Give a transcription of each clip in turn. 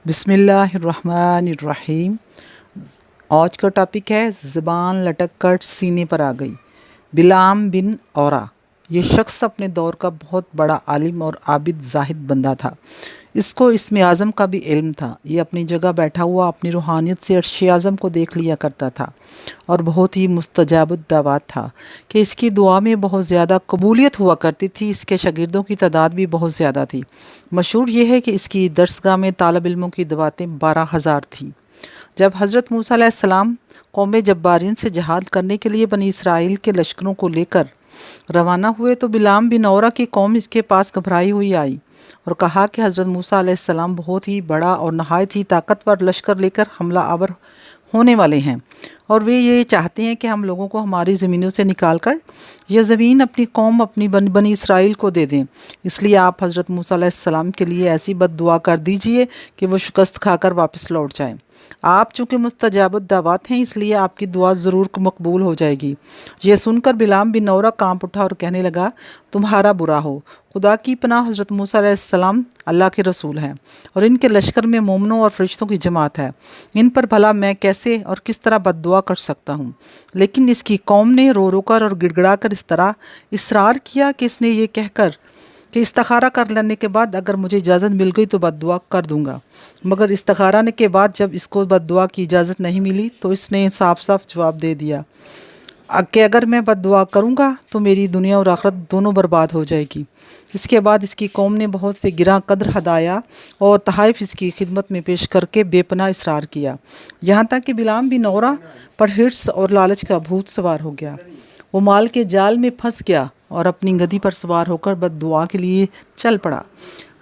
बिस्मिल्लाहिर्रहमानिर्रहीम। आज का टॉपिक है ज़बान लटक कर सीने पर आ गई। बिलाम बिन औरा ये शख्स अपने दौर का बहुत बड़ा आलिम और आबिद जाहिद बंदा था। इसको इस्म आज़म का भी इल्म था। ये अपनी जगह बैठा हुआ अपनी रूहानियत से अर्श आज़म को देख लिया करता था और बहुत ही मुस्तजाबुद दावत था कि इसकी दुआ में बहुत ज़्यादा कबूलियत हुआ करती थी। इसके शागिर्दों की तादाद भी बहुत ज़्यादा थी। मशहूर ये है कि इसकी दरसगाह में तालिब इल्मों की दवातें 12,000 थीं। जब हज़रत मूसा अलैहिस्सलाम कौम जब्बारीन से जहाद करने के लिए बनी इसराइल के लश्करों को लेकर रवाना हुए तो बिलाम बिन औरा की कौम इसके पास घबराई हुई आई और कहा कि हज़रत मूसा अलैहिस्सलाम बहुत ही बड़ा और नहायत ही ताकतवर लश्कर लेकर हमला आवर होने वाले हैं और वे ये चाहते हैं कि हम लोगों को हमारी ज़मीनों से निकाल कर यह ज़मीन अपनी कौम अपनी बनी इसराइल को दे दें। इसलिए आप हज़रत मूसा अलैहिस्सलाम के लिए ऐसी बद दुआ कर दीजिए कि वो शिकस्त खाकर वापस लौट जाएं। आप चूँकि मुस्तजाबुद दावत हैं इसलिए आपकी दुआ ज़रूर मकबूल हो जाएगी। यह सुनकर बिलाम बिन नौरा कांप उठा और कहने लगा, तुम्हारा बुरा हो। खुदा की पनाह, हज़रत मूसा अलैहिस्सलाम अल्लाह के रसूल हैं और इनके लश्कर में मोमनों और फरिश्तों की जमात है। इन पर भला मैं कैसे और किस तरह बद्दुआ कर सकता हूँ। लेकिन इसकी कौम ने रो रो कर और गिड़गड़ा कर इस तरह इसरार किया कि इसने ये कहकर कि इस्तिखारा कर लेने के बाद अगर मुझे इजाज़त मिल गई तो बद्दुआ कर दूंगा। मगर इस्तिखारा के बाद जब इसको बद्दुआ की इजाज़त नहीं मिली तो इसने साफ साफ जवाब दे दिया कि अगर मैं बद्दुआ करूंगा तो मेरी दुनिया और आखिरत दोनों बर्बाद हो जाएगी। इसके बाद इसकी कौम ने बहुत से गिरा कदर हदाया और तहाइफ इसकी खिदमत में पेश करके बेपनाह इसरार किया, यहाँ तक कि बिलाम बिन औरा पर हिर्स और लालच का भूत सवार हो गया। वो माल के जाल में फंस गया और अपनी गधी पर सवार होकर बद्दुआ के लिए चल पड़ा।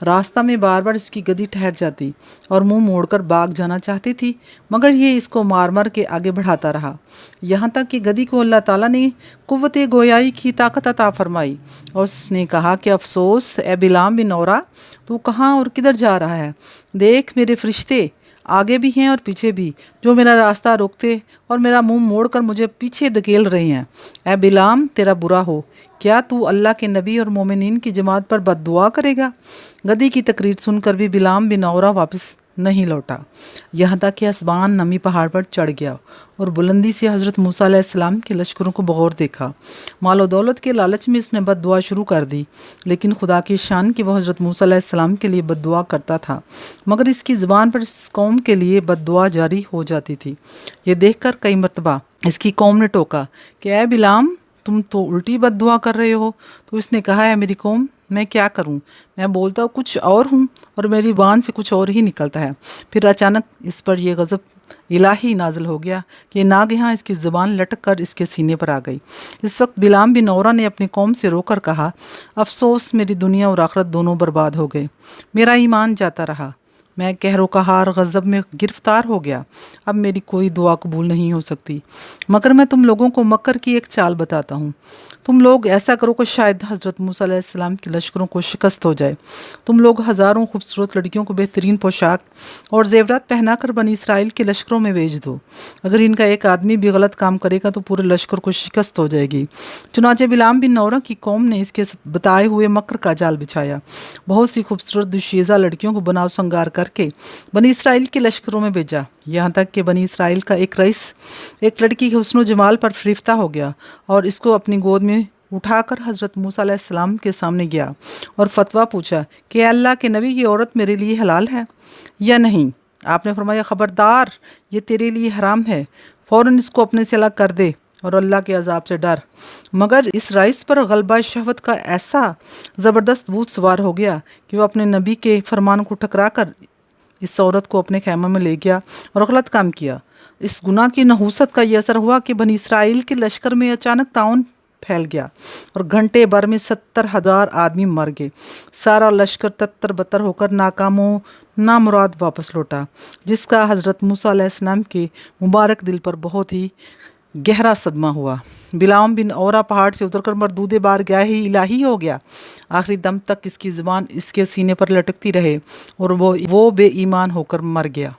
रास्ता में बार बार इसकी गधी ठहर जाती और मुंह मोड़कर भाग जाना चाहती थी, मगर ये इसको मार मार के आगे बढ़ाता रहा, यहाँ तक कि गधी को अल्लाह ताला ने कुव्वत गोयाई की ताकत अता फरमाई और उसने कहा कि अफसोस ए बिलाम बिन औरा, तू कहाँ और किधर जा रहा है। देख, मेरे फरिश्ते आगे भी हैं और पीछे भी, जो मेरा रास्ता रोकते और मेरा मुंह मोड़कर मुझे पीछे धकेल रहे हैं। ए बिलाम, तेरा बुरा हो। क्या तू अल्लाह के नबी और मोमिनीन की जमात पर बद्दुआ करेगा। गधी की तकरीर सुनकर भी बिलाम बिन औरा वापस नहीं लौटा, यहाँ तक कि आसमान नमी पहाड़ पर चढ़ गया और बुलंदी से हज़रत मूसा अलैहिस्सलाम के लश्करों को बगौर देखा। मालो दौलत के लालच में इसने बद्दुआ शुरू कर दी, लेकिन खुदा की शान कि वह हज़रत मूसा अलैहिस्सलाम के लिए बद्दुआ करता था, मगर इसकी ज़बान पर इस कौम के लिए बद्दुआ जारी हो जाती थी। ये देखकर कई मरतबा इसकी कौम ने टोका कि ए बिलाम, तुम तो उल्टी बद्दुआ कर रहे हो। तो इसने कहा, है मेरी कौम, मैं क्या करूं, मैं बोलता कुछ और हूं और मेरी ज़बान से कुछ और ही निकलता है। फिर अचानक इस पर यह गज़ब इलाही नाजिल हो गया कि नागहां इसकी ज़बान लटक कर इसके सीने पर आ गई। इस वक्त बिलाम बिन औरा ने अपनी कौम से रोकर कहा, अफसोस, मेरी दुनिया और आखिरत दोनों बर्बाद हो गए। मेरा ईमान जाता रहा, मैं कहरो कहार गज़ब में गिरफ्तार हो गया। अब मेरी कोई दुआ कबूल नहीं हो सकती। मगर मैं तुम लोगों को मकर की एक चाल बताता हूँ। तुम लोग ऐसा करो कि शायद हज़रत मूसा अलैहिस्सलाम के लश्करों को शिकस्त हो जाए। तुम लोग हज़ारों खूबसूरत लड़कियों को बेहतरीन पोशाक और जेवरात पहनाकर बनी इसराइल के लश्करों में भेज दो। अगर इनका एक आदमी भी गलत काम करेगा तो पूरे लश्कर को शिकस्त हो जाएगी। चुनाचे बिलाम बिन नौरा की कौम ने इसके बताए हुए मकर का जाल बिछाया। बहुत सी खूबसूरत दुशीज़ा लड़कियों को बनाव संगार करके बनी इसराइल के लश्करों में भेजा, यहाँ तक कि बनी इसराइल का एक रईस एक लड़की के हुस्न जमाल पर फरिफ्ता हो गया और इसको अपनी गोद में उठाकर हज़रत मूसा अलैहिस्सलाम के सामने गया और फतवा पूछा कि अल्लाह के नबी, की औरत मेरे लिए हलाल है या नहीं। आपने फरमाया, ख़बरदार, ये तेरे लिए हराम है, फ़ौरन इसको अपने से अलग कर दे और अल्लाह के अजाब से डर। मगर इस रईस पर गलबा शहवत का ऐसा ज़बरदस्त भूत सवार हो गया कि वह अपने नबी के फरमान को ठकरा कर इस औरत को अपने खैमा में ले गया और गलत काम किया। इस गुनाह की नहूसत का ये असर हुआ कि बनी इसराइल के लश्कर में अचानक ताउन फैल गया और घंटे भर में 70,000 आदमी मर गए। सारा लश्कर तत्तर बतर होकर नाकामो नामुराद वापस लौटा, जिसका हज़रत मूसा अलैहिस्सलाम के मुबारक दिल पर बहुत ही गहरा सदमा हुआ। बिलाम बिन औरा पहाड़ से उतरकर मरदूदे बार गया ही इलाही हो गया। आखिरी दम तक इसकी ज़बान इसके सीने पर लटकती रहे और वो बेईमान होकर मर गया।